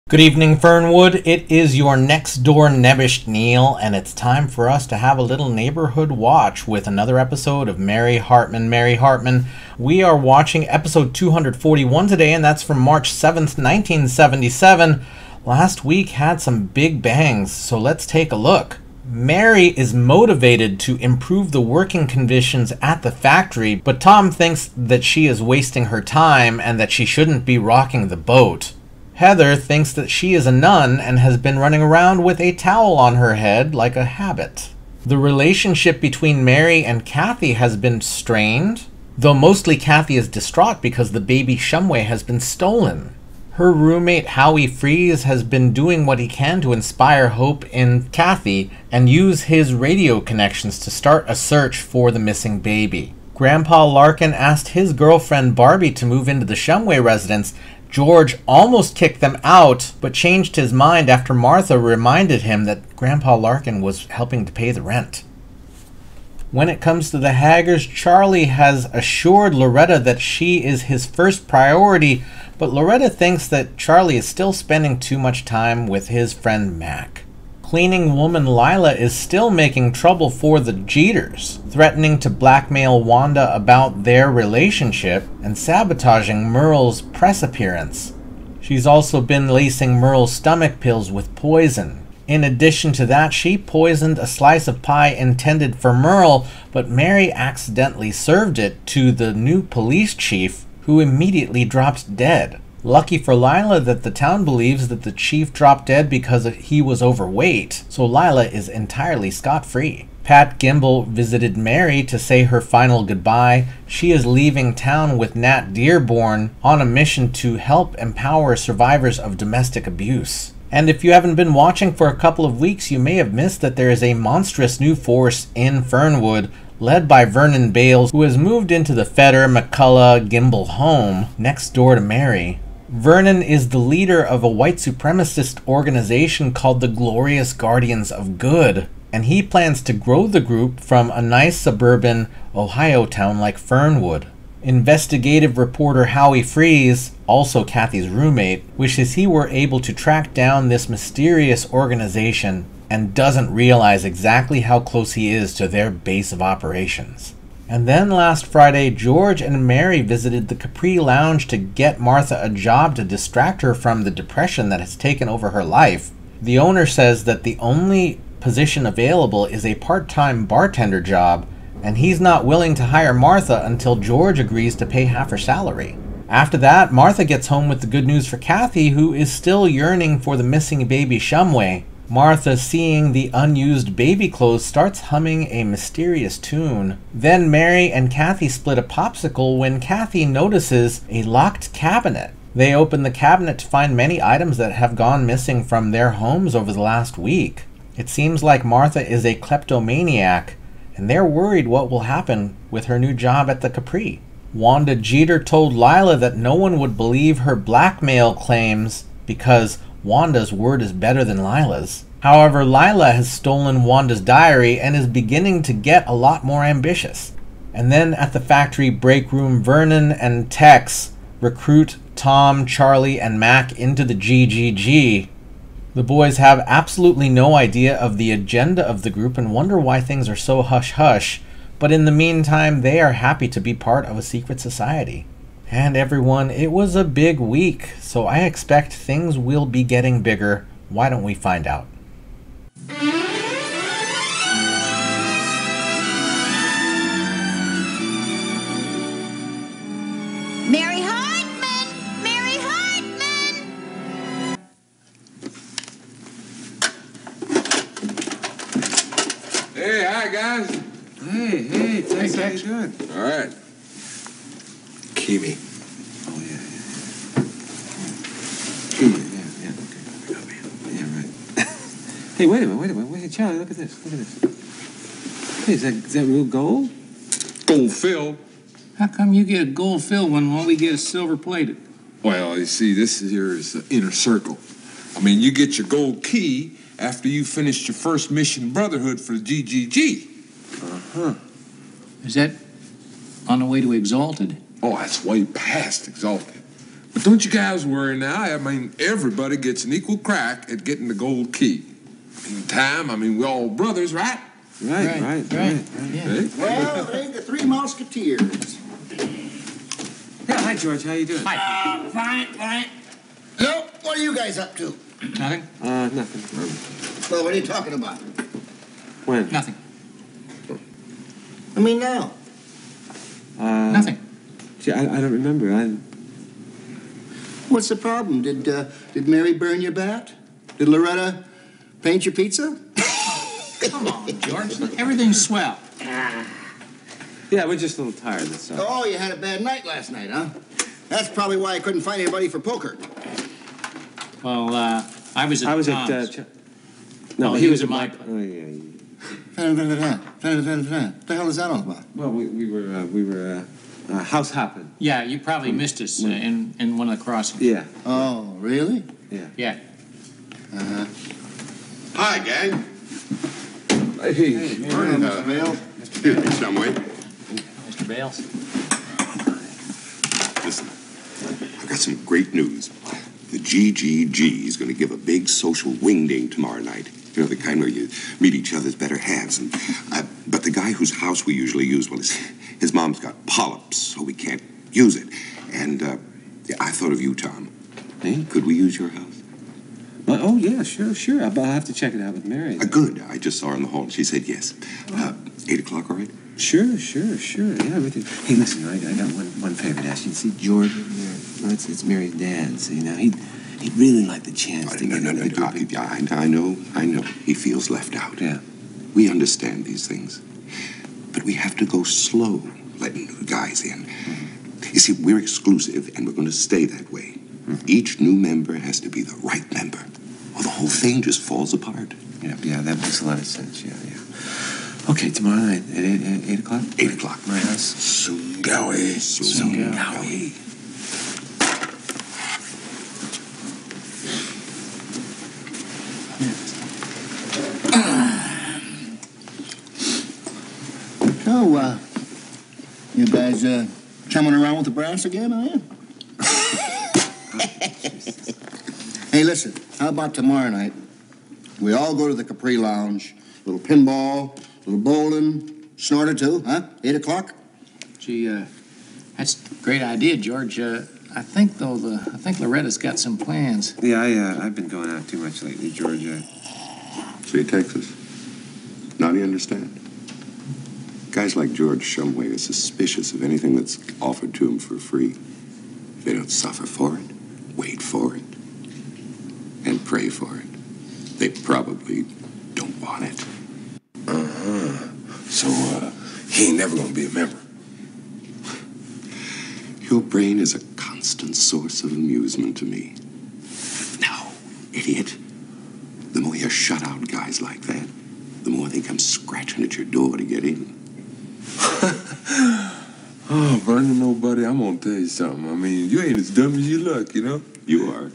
Good evening, Fernwood. It is your next door nebbish Neil, and it's time for us to have a little neighborhood watch with another episode of Mary Hartman. Mary Hartman. We are watching episode 241 today, and that's from March 7th, 1977. Last week had some big bangs, so let's take a look. Mary is motivated to improve the working conditions at the factory, but Tom thinks that she is wasting her time and that she shouldn't be rocking the boat. Heather thinks that she is a nun and has been running around with a towel on her head like a habit. The relationship between Mary and Kathy has been strained, though mostly Kathy is distraught because the baby Shumway has been stolen. Her roommate Howie Freeze has been doing what he can to inspire hope in Kathy and use his radio connections to start a search for the missing baby. Grandpa Larkin asked his girlfriend Barbie to move into the Shumway residence. George almost kicked them out, but changed his mind after Martha reminded him that Grandpa Larkin was helping to pay the rent. When it comes to the Haggers, Charlie has assured Loretta that she is his first priority, but Loretta thinks that Charlie is still spending too much time with his friend Mac. Cleaning woman Lila is still making trouble for the Jeters, threatening to blackmail Wanda about their relationship and sabotaging Merle's press appearance. She's also been lacing Merle's stomach pills with poison. In addition to that, she poisoned a slice of pie intended for Merle, but Mary accidentally served it to the new police chief, who immediately dropped dead. Lucky for Lila that the town believes that the chief dropped dead because he was overweight, so Lila is entirely scot-free. Pat Gimble visited Mary to say her final goodbye. She is leaving town with Nat Dearborn on a mission to help empower survivors of domestic abuse. And if you haven't been watching for a couple of weeks, you may have missed that there is a monstrous new force in Fernwood, led by Vernon Bales, who has moved into the Fetter, McCullough, Gimble home next door to Mary. Vernon is the leader of a white supremacist organization called the Glorious Guardians of Good, and he plans to grow the group from a nice suburban Ohio town like Fernwood. Investigative reporter Howie Freeze, also Kathy's roommate, wishes he were able to track down this mysterious organization and doesn't realize exactly how close he is to their base of operations. And then last Friday, George and Mary visited the Capri Lounge to get Martha a job to distract her from the depression that has taken over her life. The owner says that the only position available is a part-time bartender job, and he's not willing to hire Martha until George agrees to pay half her salary. After that, Martha gets home with the good news for Kathy, who is still yearning for the missing baby Shumway. Martha, seeing the unused baby clothes, starts humming a mysterious tune. Then Mary and Kathy split a popsicle when Kathy notices a locked cabinet. They open the cabinet to find many items that have gone missing from their homes over the last week. It seems like Martha is a kleptomaniac, and they're worried what will happen with her new job at the Capri. Wanda Jeter told Lila that no one would believe her blackmail claims because Wanda's word is better than Lila's. However, Lila has stolen Wanda's diary and is beginning to get a lot more ambitious. And then at the factory break room, Vernon and Tex recruit Tom, Charlie, and Mac into the GGG. The boys have absolutely no idea of the agenda of the group and wonder why things are so hush-hush, but in the meantime, they are happy to be part of a secret society. And everyone, it was a big week, so I expect things will be getting bigger. Why don't we find out? Mary Hartman! Mary Hartman! Hey, hi, guys. Hey, thanks. How you doing? All right. Kiwi. Oh, yeah. Kiwi, yeah, okay. Yeah, right. Hey, wait a minute. Wait, Charlie, look at this. Hey, is that real gold? Gold fill. How come you get a gold fill when all we get is silver plated? Well, you see, this here is the inner circle. I mean, you get your gold key after you finished your first mission brotherhood for the GGG. Uh-huh. Is that on the way to Exalted? Oh, that's way past exalted. But don't you guys worry now. I mean, everybody gets an equal crack at getting the gold key. In time, I mean, we're all brothers, right? Right. Yeah. Hey? Well, they the Three Musketeers. Yeah, hi, George. How you doing? Hi. Fine. No, what are you guys up to? Nothing? Nothing. Well, what are you talking about? When? Nothing. I mean now. Nothing. Gee, I don't remember. What's the problem? Did Mary burn your bat? Did Loretta paint your pizza? Come on, George. Look, everything's swell. Yeah, we're just a little tired, that's all. Oh, you had a bad night last night, huh? That's probably why I couldn't find anybody for poker. Well, I was at Tom's. No, Oh, he was at at my my... Oh, yeah. What the hell is that all about? Well, we were house hopping. Yeah, you probably missed us in one of the crossings. Yeah. Oh, really? Yeah. Hi, gang. Hey. Morning, Mr. Vale. Excuse me some way. Mr. Bales. Listen, I've got some great news. The GGG is going to give a big social wingding tomorrow night. You know, the kind where you meet each other's better halves. And but the guy whose house we usually use, well, his mom's got polyps, so we can't use it. And yeah, I thought of you, Tom. Hey? Could we use your house? Oh, yeah, sure. I'll have to check it out with Mary. Good. I just saw her in the hall, and she said yes. 8 o'clock, all right? Sure. Yeah, we do. Hey, listen, I got one favor to ask you. See, George, it's Mary's dad, so, you know, he'd really like the chance to get into the group. I know. He feels left out. Yeah. We understand these things. But we have to go slow, letting new guys in. You see, we're exclusive, and we're going to stay that way. Each new member has to be the right member, or the whole thing just falls apart. Yeah, that makes a lot of sense, yeah. Okay, tomorrow night at 8 o'clock? 8 o'clock. My house? Sungawi. So, you guys coming around with the brass again, are you? Hey, listen, how about tomorrow night? We all go to the Capri Lounge, little pinball, little bowling, snort or two, huh? 8 o'clock? Gee, that's a great idea, George. I think Loretta's got some plans. Yeah, I've been going out too much lately, George. See, Texas. Now do you understand? Guys like George Shumway are suspicious of anything that's offered to them for free. If they don't suffer for it, wait for it, and pray for it, they probably don't want it. So, he ain't never gonna be a member. Your brain is a constant source of amusement to me. No, idiot. The more you shut out guys like that, the more they come scratching at your door to get in. Oh, burning nobody, I'm gonna tell you something. I mean, you ain't as dumb as you look, you know? You are.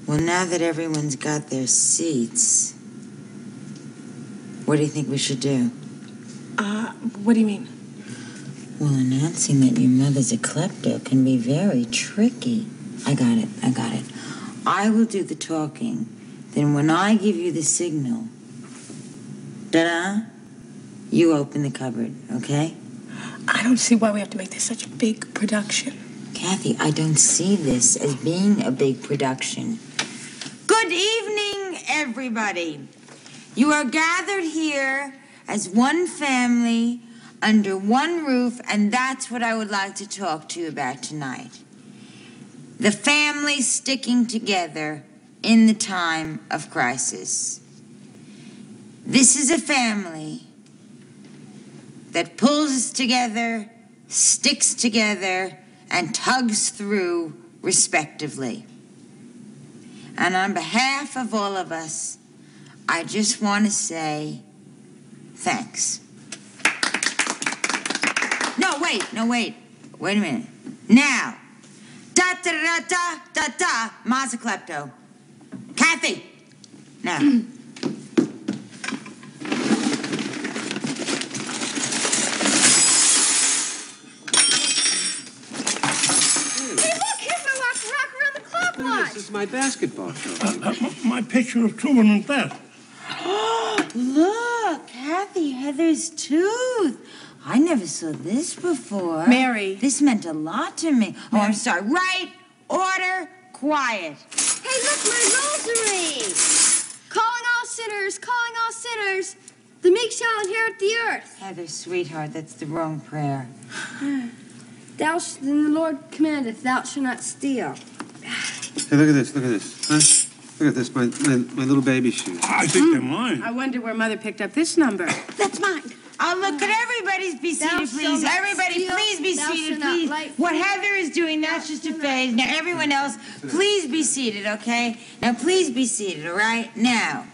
Well, now that everyone's got their seats, what do you think we should do? What do you mean? Well, announcing that your mother's a klepto can be very tricky. I got it. I will do the talking. Then when I give you the signal, ta-da, you open the cupboard, okay? I don't see why we have to make this such a big production. Kathy, I don't see this as being a big production. Good evening, everybody. You are gathered here as one family under one roof, and that's what I would like to talk to you about tonight. The family sticking together in the time of crisis. This is a family that pulls us together, sticks together, and tugs through respectively. And on behalf of all of us, I just want to say thanks. No, wait. Wait a minute. Now, da-da-da-da-da-da, Ma's a klepto. Kathy, now. is my basketball trophy. My picture of Truman and Beth. Look, Kathy Heather's tooth. I never saw this before. Mary. This meant a lot to me. Oh, I'm sorry. Right, order, quiet. Hey, look, my rosary! Calling all sinners, calling all sinners. The meek shall inherit the earth. Heather, sweetheart, that's the wrong prayer. Then the Lord commandeth, thou shalt not steal. Hey, look at this, huh? Look at this, my little baby shoes. I think they're mine. I wonder where Mother picked up this number. That's mine. Oh, look, could everybody be Thou seated, shalt please? not Everybody, steal. please be Thou seated, shalt not please. light What food. Heather is doing, that's just a phase. Now, everyone else, please be seated, okay? Now, please be seated, all right? Now,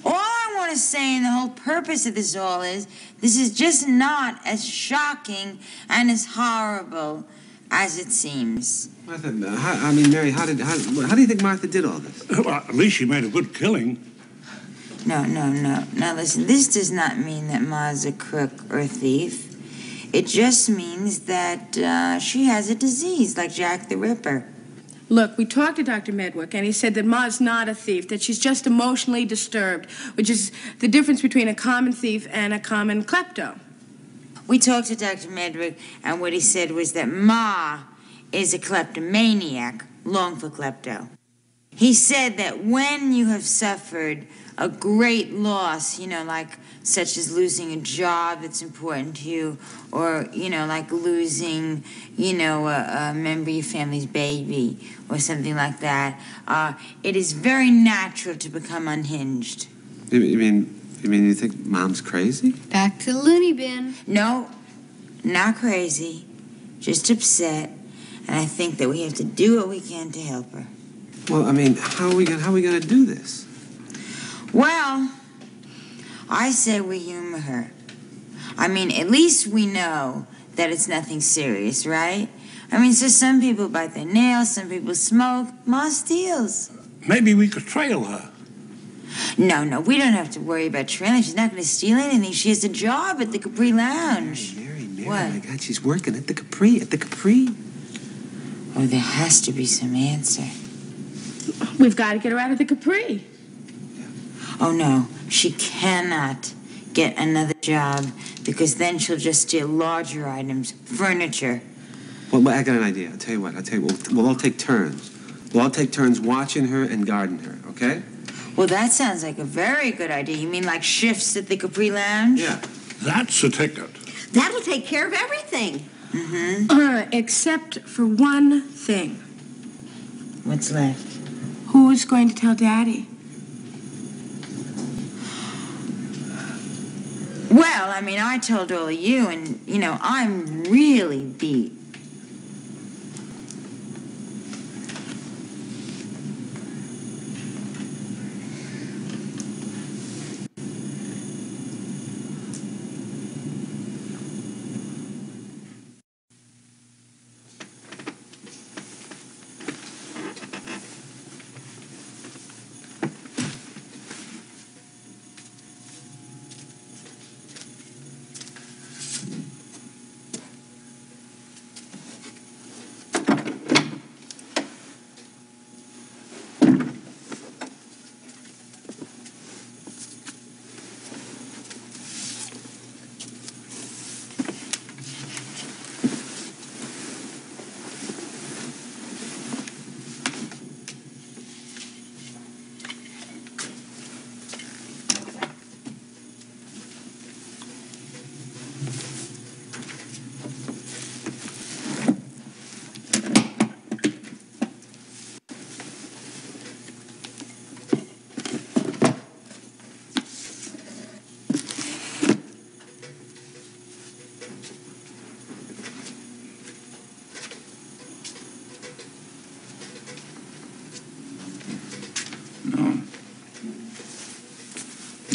all I want to say and the whole purpose of this all is, this is just not as shocking and as horrible as it seems. Martha, Mary, how do you think Martha did all this? Well, at least she made a good killing. No. Now, listen, this does not mean that Ma's a crook or a thief. It just means that she has a disease like Jack the Ripper. Look, we talked to Dr. Medwick, and he said that Ma's not a thief, that she's just emotionally disturbed, which is the difference between a common thief and a common klepto. We talked to Dr. Medwick, and what he said was that Ma is a kleptomaniac, long for klepto. He said that when you have suffered a great loss, like such as losing a job that's important to you, or, like losing, a member of your family's baby, or something like that, it is very natural to become unhinged. You mean you think Mom's crazy? Back to the loony bin. No, not crazy, just upset, and I think that we have to do what we can to help her. Well, how are we gonna do this? Well, I say we humor her. At least we know that it's nothing serious, right? So some people bite their nails, some people smoke. Ma steals. Maybe we could trail her. No, we don't have to worry about trailing. She's not going to steal anything. She has a job at the Capri Lounge. Mary, what? My God, she's working at the Capri. Oh, there has to be some answer. We've got to get her out of the Capri. Oh, no, she cannot get another job because then she'll just steal larger items, furniture. Well, I got an idea. I'll tell you what. We'll all take turns. We'll all take turns watching her and guarding her, okay? Well, that sounds like a very good idea. You mean like shifts at the Capri Lounge? Yeah. That's a ticket. That'll take care of everything. Mm-hmm. Except for one thing. What's left? Who's going to tell Daddy? Well, I told all of you, and, I'm really beat.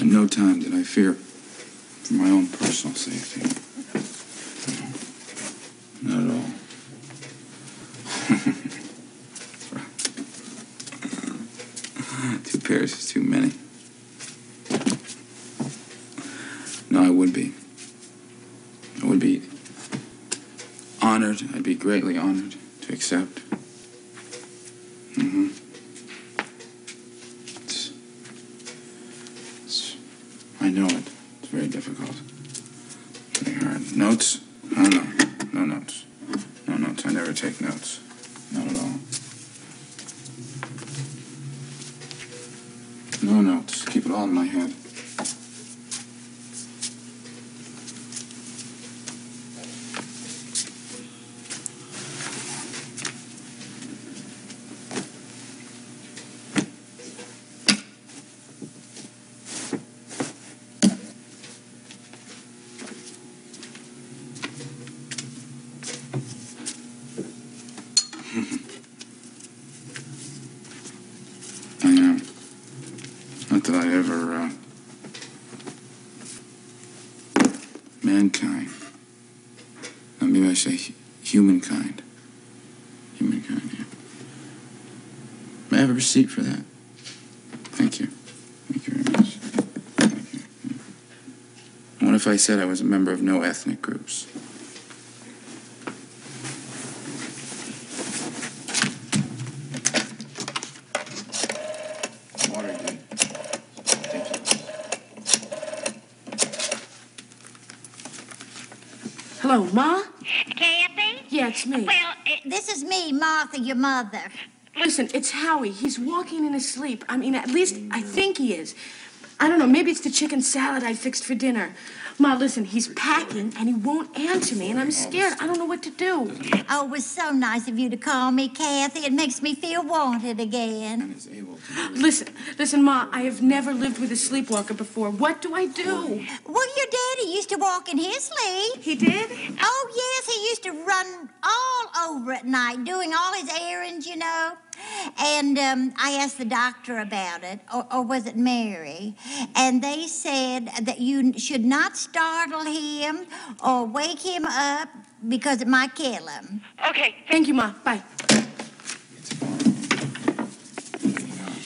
At no time did I fear for my own personal safety. Not at all. Two pairs is too many. No, I would be. I would be honored. I'd be greatly honored to accept. know it. It's very difficult. Very hard. Notes? Oh, no. No notes. No notes. I never take notes. Not at all. No notes. Keep it all in my head. Not that I ever, mankind. No, maybe I say humankind. Humankind, yeah. May I have a receipt for that? Thank you. Thank you very much. Thank you. Yeah. What if I said I was a member of no ethnic groups? Hello, Ma? Kathy? Yeah, it's me. Well, this is me, Martha, your mother. Listen, it's Howie. He's walking in his sleep. I mean, at least I think he is. I don't know, maybe it's the chicken salad I fixed for dinner. Ma, listen, he's packing and he won't answer me, and I'm scared. I don't know what to do. Oh, it was so nice of you to call me, Kathy. It makes me feel wanted again. Listen, Ma, I have never lived with a sleepwalker before. What do I do? Well, your daddy used to walk in his sleep. He did? Oh, yes, he used to run all over at night, doing all his errands, you know. And I asked the doctor about it, or was it Mary? And they said that you should not startle him or wake him up because it might kill him. Okay, thank you, Ma. Bye.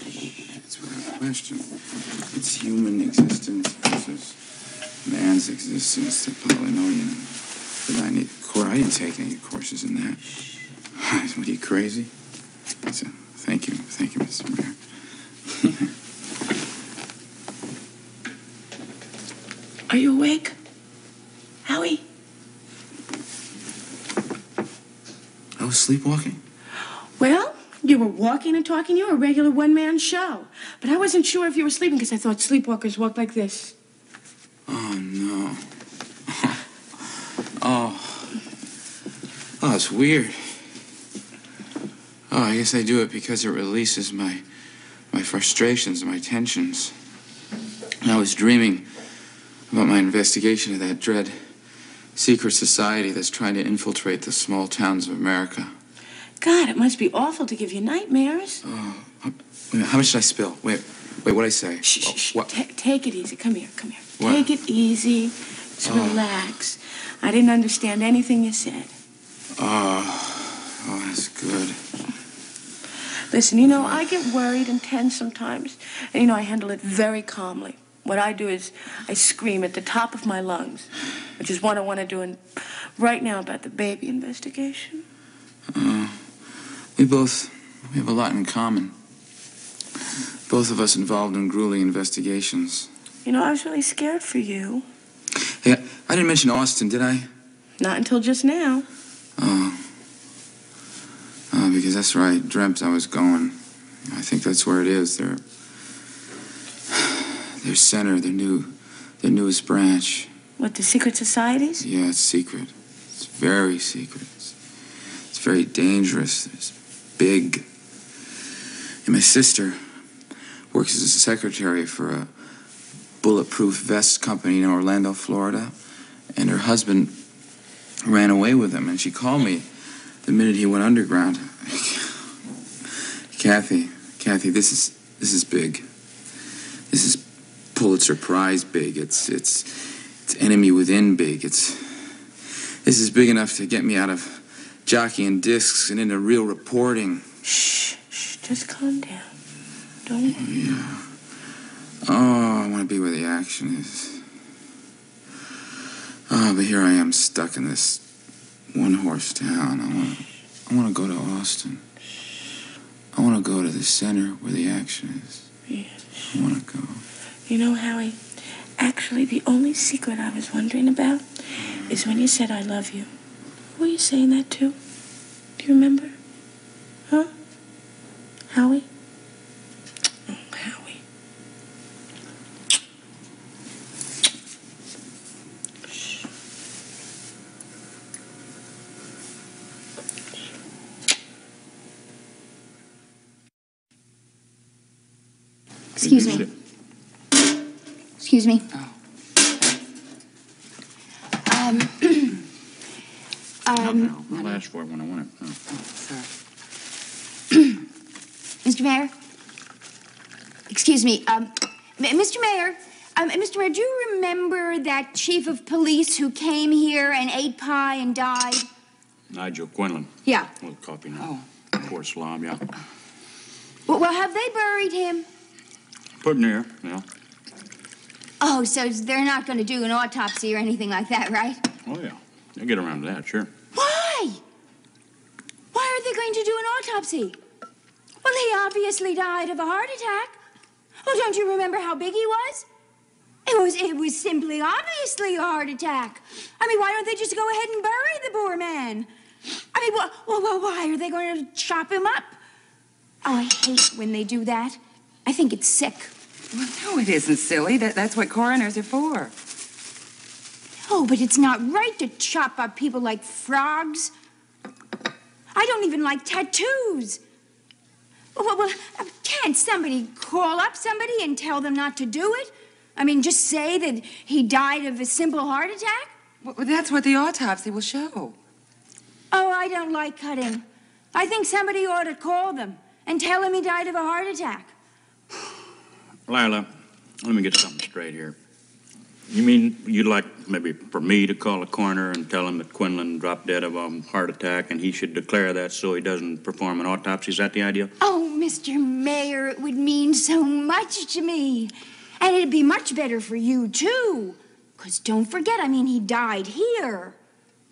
It's without question. It's human existence versus man's existence, the Polynomian. But I didn't take any courses in that. What, are you crazy? So, thank you, Mr. Mayor. Are you awake? Howie? I was sleepwalking? Well, you were walking and talking. You were a regular one-man show. But I wasn't sure if you were sleeping because I thought sleepwalkers walk like this. Oh, no. Oh, it's weird. Oh, I guess I do it because it releases my frustrations, my tensions. And I was dreaming about my investigation of that dread secret society that's trying to infiltrate the small towns of America. God, it must be awful to give you nightmares. Oh, how much did I spill? Wait, what'd I say? Shh. What? Take it easy. Come here. What? Take it easy. Just relax. I didn't understand anything you said. Oh, that's good. Listen, I get worried and tense sometimes. And, I handle it very calmly. What I do is I scream at the top of my lungs, which is what I want to do right now about the baby investigation. We have a lot in common. Both of us involved in grueling investigations. I was really scared for you. Hey, I didn't mention Austin, did I? Not until just now. Because that's where I dreamt I was going. I think that's where it is. Their center, their newest branch. What, the secret societies? Yeah, it's secret. It's very secret. It's very dangerous. It's big. And my sister works as a secretary for a bulletproof vest company in Orlando, Florida. And her husband ran away with him, and she called me the minute he went underground. Kathy, this is big. This is Pulitzer Prize big. It's enemy within big. This is big enough to get me out of jockeying discs and into real reporting. Shh, just calm down. Don't. Yeah. Oh, I want to be where the action is. Oh, but here I am stuck in this one-horse town. I want to go to Austin. I want to go to the center where the action is. Yeah. I want to go. Howie, Actually, the only secret I was wondering about is when you said I love you. Who were you saying that to? Do you remember? Huh? Howie? Oh, Howie. Excuse me. Excuse me. No, I'll ask for it when I want it. No. Mr. Mayor? Excuse me. Mr. Mayor? Mr. Mayor, do you remember that chief of police who came here and ate pie and died? Nigel Quinlan. Yeah. Well, copy now. Poor slob, yeah. Well, have they buried him? Put in here, yeah. Oh, so they're not going to do an autopsy or anything like that, right? Oh, yeah. They'll get around to that, sure. Why? Why are they going to do an autopsy? Well, he obviously died of a heart attack. Oh, don't you remember how big he was? It was simply obviously a heart attack. I mean, why don't they just go ahead and bury the poor man? I mean, well, why are they going to chop him up? Oh, I hate when they do that. I think it's sick. Well, no, it isn't, silly. That's what coroners are for. Oh, but it's not right to chop up people like frogs. I don't even like tattoos. Well, can't somebody call up somebody and tell them not to do it? I mean, just say that he died of a simple heart attack? Well, that's what the autopsy will show. Oh, I don't like cutting. I think somebody ought to call them and tell him he died of a heart attack. Lila, let me get something straight here. You mean you'd like maybe for me to call a coroner and tell him that Quinlan dropped dead of a heart attack and he should declare that so he doesn't perform an autopsy? Is that the idea? Oh, Mr. Mayor, it would mean so much to me. And it'd be much better for you, too. Because don't forget, I mean, he died here.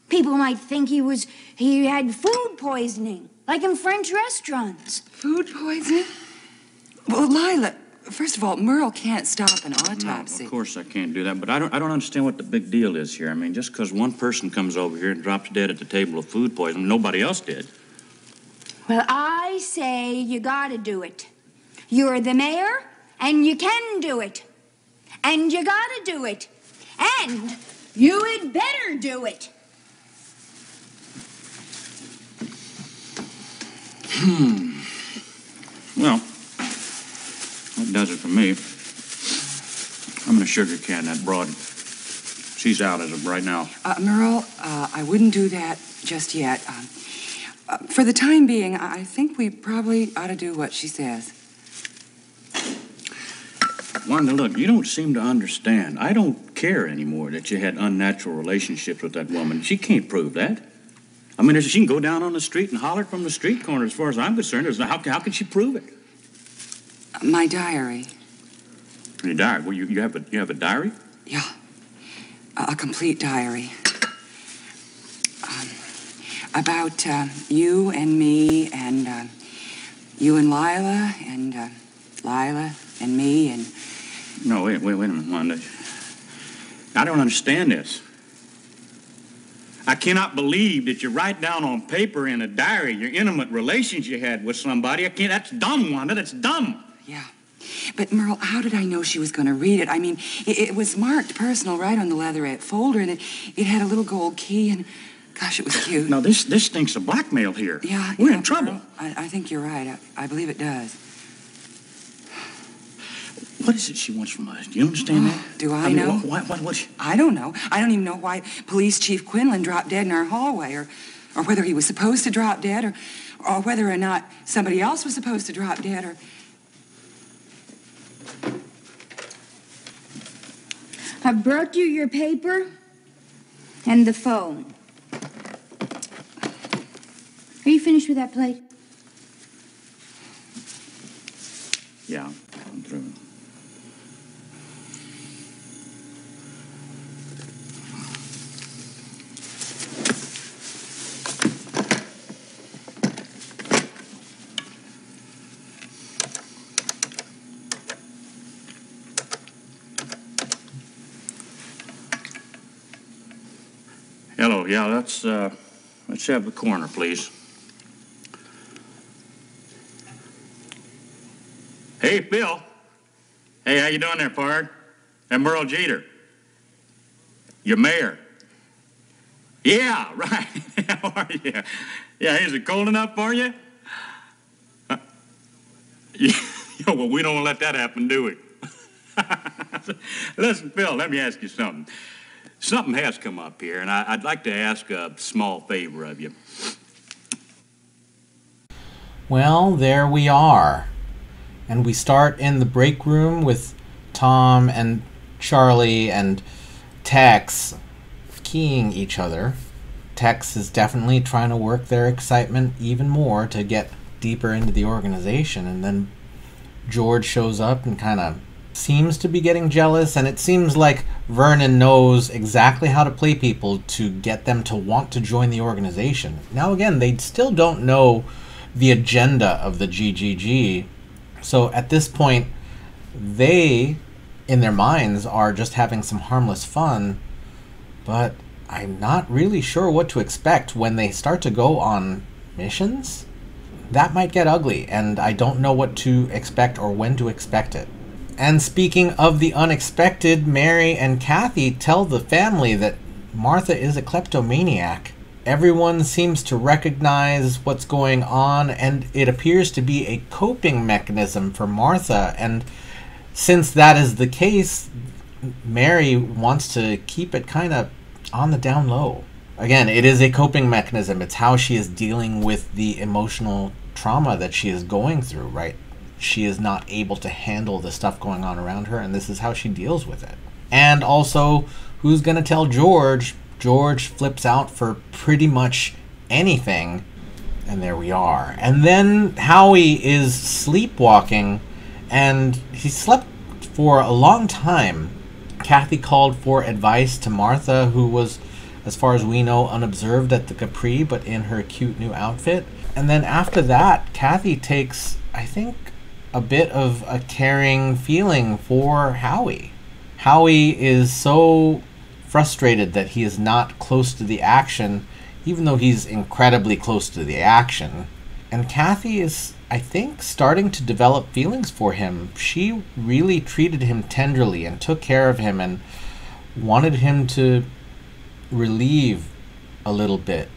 People might think he had food poisoning, like in French restaurants. Food poisoning? Well, Lila, first of all, Merle can't stop an autopsy. No, of course I can't do that, but I don't understand what the big deal is here. I mean, just because one person comes over here and drops dead at the table of food poisoning, nobody else did. Well, I say you gotta do it. You're the mayor, and you can do it. And you gotta do it. And you had better do it. Well, that does it for me. I'm gonna sugar can that broad. She's out as of right now. Merle, I wouldn't do that just yet. For the time being, I think we probably ought to do what she says. Wanda, look, you don't seem to understand. I don't care anymore that you had unnatural relationships with that woman. She can't prove that. I mean, she can go down on the street and holler from the street corner. As far as I'm concerned, how can she prove it? My diary. Your diary? Well, you have a diary? Yeah, a complete diary. About you and me and you and Lila and Lila and me and... No, wait a minute, Wanda. I don't understand this. I cannot believe that you write down on paper in a diary your intimate relations you had with somebody. That's dumb, Wanda. That's dumb. Yeah. But, Merle, how did I know she was going to read it? I mean, it was marked personal right on the leatherette folder, and it had a little gold key, and, gosh, it was cute. Now, this stinks of blackmail here. Yeah. We're in trouble. Merle, I think you're right. I believe it does. What is it she wants from us? Do you understand that? Do I know? What? I don't know. I don't even know why Police Chief Quinlan dropped dead in our hallway, or whether he was supposed to drop dead, or whether or not somebody else was supposed to drop dead, or... I brought you your paper and the phone. Are you finished with that plate? Yeah, I'm through. Phil. Yeah, let's have the coroner, please. Hey, Phil. Hey, how you doing there, pard? And Merle Jeter. Your mayor. Yeah, right. How are you? Yeah, is it cold enough for you? Yeah, well, we don't let that happen, do we? Listen, Phil, let me ask you something. Something has come up here, and I'd like to ask a small favor of you. Well, there we are. And we start in the break room with Tom and Charlie and Tex keying each other. Tex is definitely trying to work their excitement even more to get deeper into the organization, and then George shows up and kind of seems to be getting jealous, and it seems like Vernon knows exactly how to play people to get them to want to join the organization. Now again, they still don't know the agenda of the GGG, so at this point they, in their minds, are just having some harmless fun, but I'm not really sure what to expect when they start to go on missions. That might get ugly, and I don't know what to expect or when to expect it. And speaking of the unexpected, Mary and Kathy tell the family that Martha is a kleptomaniac. Everyone seems to recognize what's going on, and it appears to be a coping mechanism for Martha, and since that is the case, Mary wants to keep it kind of on the down low. Again, it is a coping mechanism. It's how she is dealing with the emotional trauma that she is going through, right? She is not able to handle the stuff going on around her, and this is how she deals with it. And also, who's going to tell George? George flips out for pretty much anything, and there we are. And then Howie is sleepwalking, and he slept for a long time. Kathy called for advice to Martha, who was, as far as we know, unobserved at the Capri, but in her cute new outfit. And then after that, Kathy takes, I think, a bit of a caring feeling for Howie. Howie is so frustrated that he is not close to the action, even though he's incredibly close to the action. And Kathy is, I think, starting to develop feelings for him. She really treated him tenderly and took care of him and wanted him to relieve a little bit.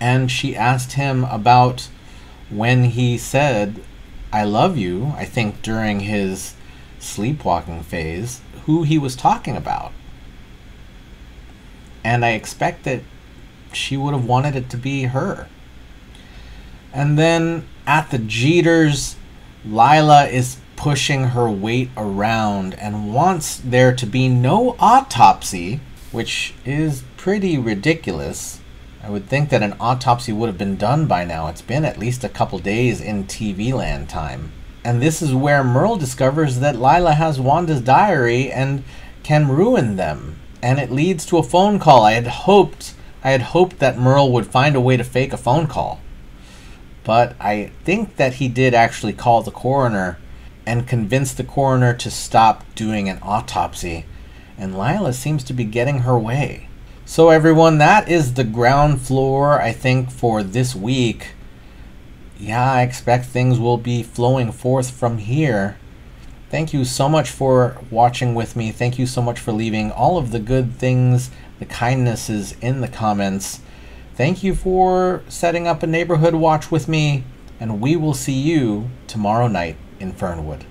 And she asked him about when he said, "I love you," I think during his sleepwalking phase, who he was talking about. And I expect that she would have wanted it to be her. And then at the Jeters, Lila is pushing her weight around and wants there to be no autopsy, which is pretty ridiculous. I would think that an autopsy would have been done by now. It's been at least a couple days in TV land time. And this is where Merle discovers that Lila has Wanda's diary and can ruin them. And it leads to a phone call. I had hoped that Merle would find a way to fake a phone call. But I think that he did actually call the coroner and convince the coroner to stop doing an autopsy. And Lila seems to be getting her way. So everyone, that is the ground floor, I think, for this week. Yeah, I expect things will be flowing forth from here. Thank you so much for watching with me. Thank you so much for leaving all of the good things, the kindnesses in the comments. Thank you for setting up a neighborhood watch with me, and we will see you tomorrow night in Fernwood.